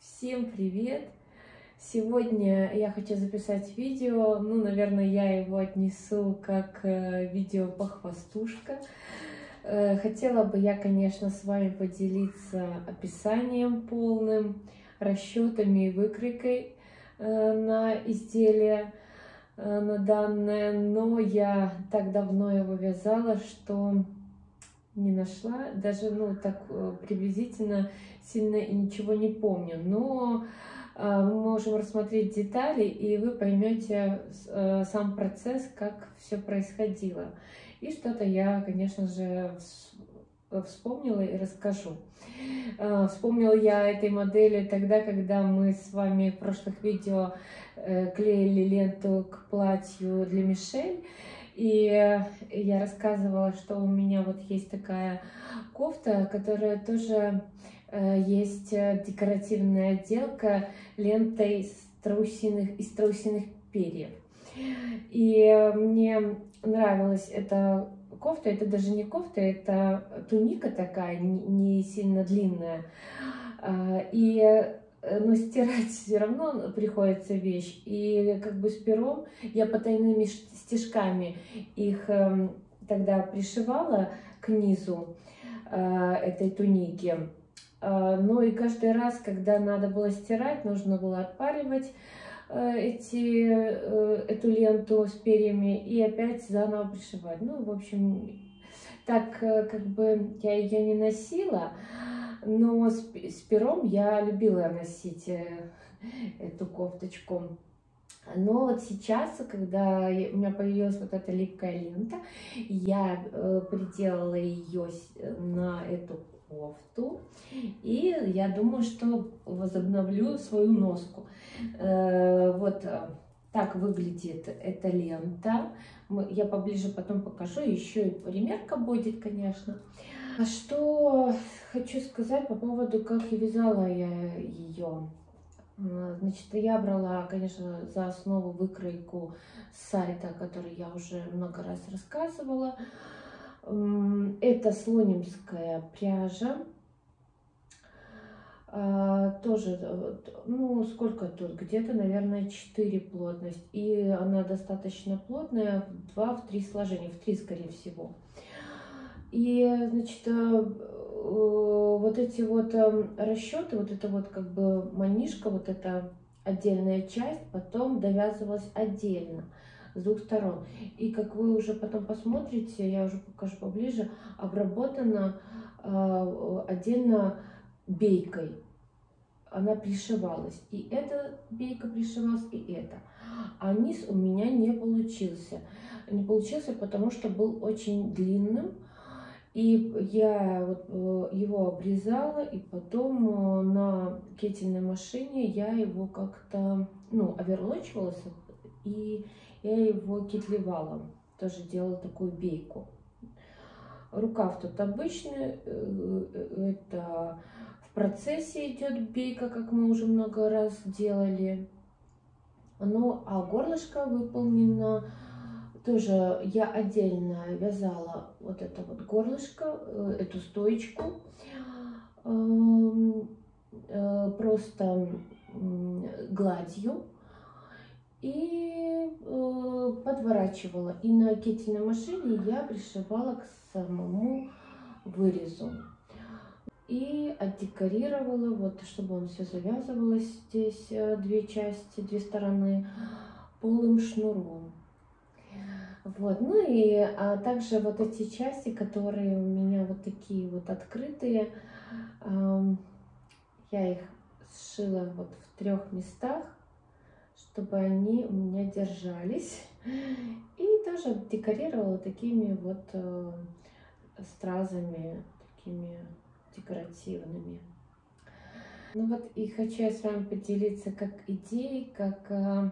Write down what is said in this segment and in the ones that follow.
Всем привет! Сегодня я хочу записать видео, наверное, я его отнесу как видео-похвастушка. Хотела бы я, конечно, с вами поделиться описанием полным, расчетами и выкройкой на изделие, на данное, но я так давно его вязала, что не нашла, даже так приблизительно сильно и ничего не помню, но мы можем рассмотреть детали, и вы поймете сам процесс, как все происходило. И что-то я, конечно же, вспомнила и расскажу. Вспомнила я этой модели тогда, когда мы с вами в прошлых видео клеили ленту к платью для Мишель. И я рассказывала, что у меня вот есть такая кофта, которая тоже есть декоративная отделка лентой из страусиных перьев. И мне нравилась эта кофта. Это даже не кофта, это туника такая, не сильно длинная. Но стирать все равно приходится вещь. И как бы с пером я потайными стежками их тогда пришивала к низу этой туники. Ну и каждый раз, когда надо было стирать, нужно было отпаривать эту ленту с перьями и опять заново пришивать. В общем, так как бы я ее не носила, но с пером я любила носить эту кофточку. Но вот сейчас, когда у меня появилась вот эта липкая лента, я приделала ее на эту кофту, и я думаю, что возобновлю свою носку. Вот так выглядит эта лента. Я поближе потом покажу, еще и примерка будет, конечно. А что хочу сказать по поводу, как я вязала ее. Значит, я брала, конечно, за основу выкройку с сайта, который я уже много раз рассказывала. Это слонимская пряжа. Тоже, сколько тут? Где-то, наверное, 4 плотность. И она достаточно плотная, в 2-3 сложения, в 3, скорее всего. И, значит, вот эти вот расчеты, вот это вот как бы манишка, вот эта отдельная часть, потом довязывалась отдельно с двух сторон. И как вы уже потом посмотрите, я уже покажу поближе, обработана отдельно бейкой. Она пришивалась. И эта бейка пришивалась, и эта. А низ у меня не получился. Не получился, потому что был очень длинным. И я вот его обрезала, и потом на кетельной машине я его как-то, оверлочивалась, и я его кетлевала. Тоже делала такую бейку. Рукав тут обычный, это в процессе идет бейка, как мы уже много раз делали. А горлышко выполнено. Тоже я отдельно вязала вот это вот горлышко, эту стоечку, просто гладью и подворачивала. И на кетельной машине я пришивала к самому вырезу. И отдекорировала, вот чтобы он все завязывалось здесь, 2 части, 2 стороны, полым шнуром. Вот, а также вот эти части, которые у меня вот такие вот открытые, я их сшила вот в 3 местах, чтобы они у меня держались. И тоже декорировала такими вот стразами, такими декоративными. И хочу я с вами поделиться как идеей, как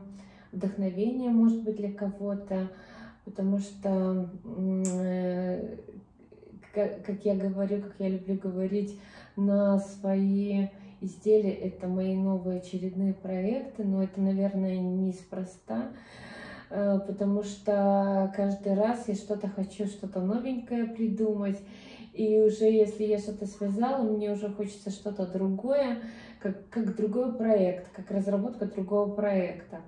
вдохновение, может быть, для кого-то. Потому что, как я говорю, как я люблю говорить, на свои изделия это мои новые очередные проекты, но это, наверное, неспроста, потому что каждый раз я что-то хочу, что-то новенькое придумать. И уже если я что-то связала, мне уже хочется что-то другое, как другой проект, как разработка другого проекта.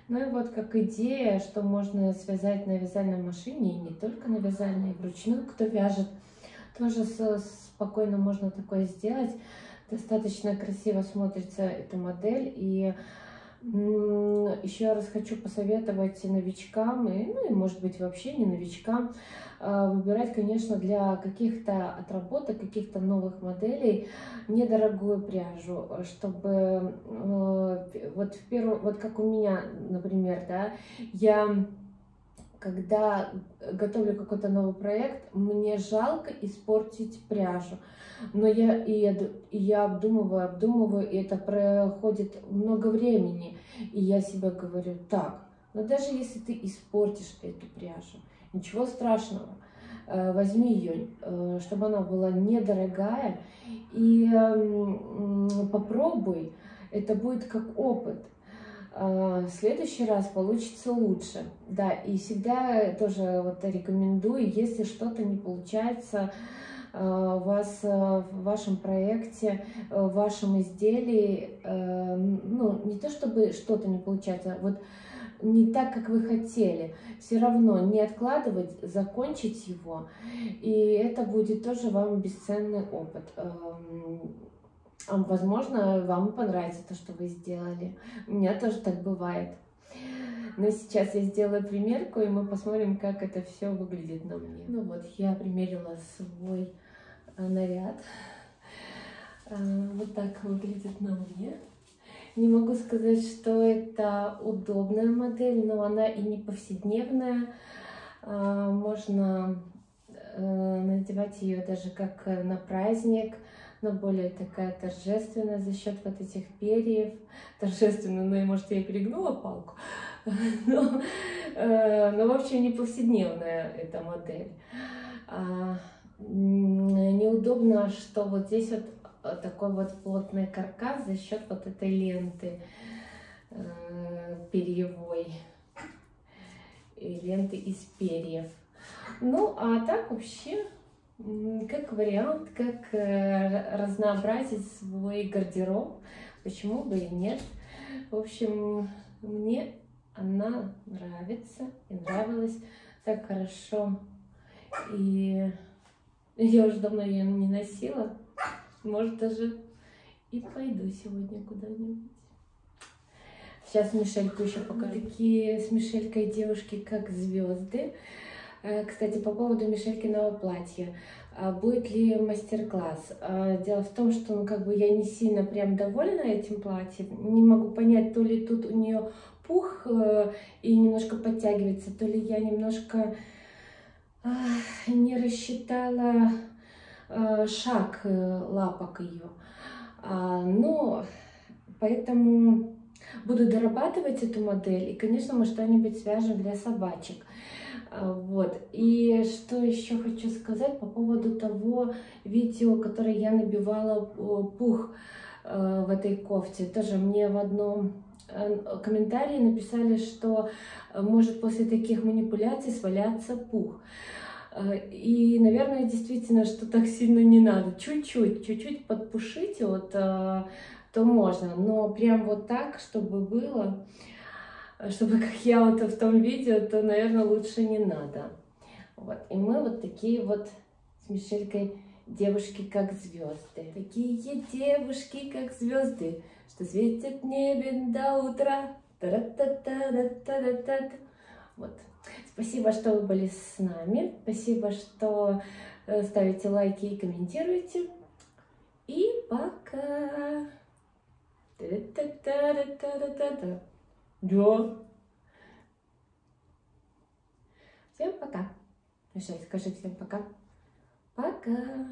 Ну и вот как идея, что можно связать на вязальной машине, и не только на вязальной, вручную кто вяжет, тоже спокойно можно такое сделать. Достаточно красиво смотрится эта модель. И еще раз хочу посоветовать новичкам, ну и может быть вообще не новичкам, выбирать, конечно, для каких-то отработок, каких-то новых моделей недорогую пряжу, чтобы вот как у меня, например, да, я когда готовлю какой-то новый проект, мне жалко испортить пряжу. Но я обдумываю, и это проходит много времени. И я себе говорю, так, но даже если ты испортишь эту пряжу, ничего страшного, возьми ее, чтобы она была недорогая, и попробуй, это будет как опыт. В следующий раз получится лучше. Да, и всегда тоже вот рекомендую, если что-то не получается у вас в вашем проекте, в вашем изделии, ну, не то чтобы что-то не получается, вот не так, как вы хотели, все равно не откладывать, закончить его, и это будет тоже вам бесценный опыт. Возможно, вам понравится то, что вы сделали. У меня тоже так бывает. Но сейчас я сделаю примерку, и мы посмотрим, как это все выглядит на мне. Ну вот, я примерила свой наряд. Вот так выглядит на мне. Не могу сказать, что это удобная модель, но она и не повседневная. Можно надевать ее даже как на праздник, но более такая торжественная за счет вот этих перьев. Торжественная, ну и может я перегнула палку. Но в общем не повседневная эта модель. Неудобно, что вот здесь вот такой вот плотный каркас за счет вот этой ленты перьевой. И ленты из перьев. Ну, а так вообще, как вариант, как разнообразить свой гардероб, почему бы и нет. В общем, мне она нравится и нравилась так хорошо. И я уже давно ее не носила. Может, даже и пойду сегодня куда-нибудь. Сейчас Мишельку еще покажу. Такие с Мишелькой девушки, как звезды. Кстати, по поводу Мишелькиного платья. Будет ли мастер-класс? Дело в том, что как бы я не сильно прям довольна этим платьем. Не могу понять, то ли тут у нее пух и немножко подтягивается, то ли я немножко не рассчитала шаг лапок ее. Но поэтому буду дорабатывать эту модель, и, конечно, мы что-нибудь свяжем для собачек. Вот. И что еще хочу сказать по поводу того видео, которое я набивала пух в этой кофте. Тоже мне в одном комментарии написали, что может после таких манипуляций сваляться пух. И, наверное, действительно, что так сильно не надо. Чуть-чуть подпушить, вот, то можно. Но прям вот так, чтобы было, чтобы как я вот в том видео, то, наверное, лучше не надо. Вот. И мы вот такие вот с Мишелькой девушки, как звезды. Такие девушки, как звезды, что светят в небе до утра. Та-ра-та-та-та-та-та-та. Вот. Спасибо, что вы были с нами. Спасибо, что ставите лайки и комментируете. И пока. Та-та-та-та-та-та-та. Да. Всем пока. Мишель, скажи всем пока. Пока.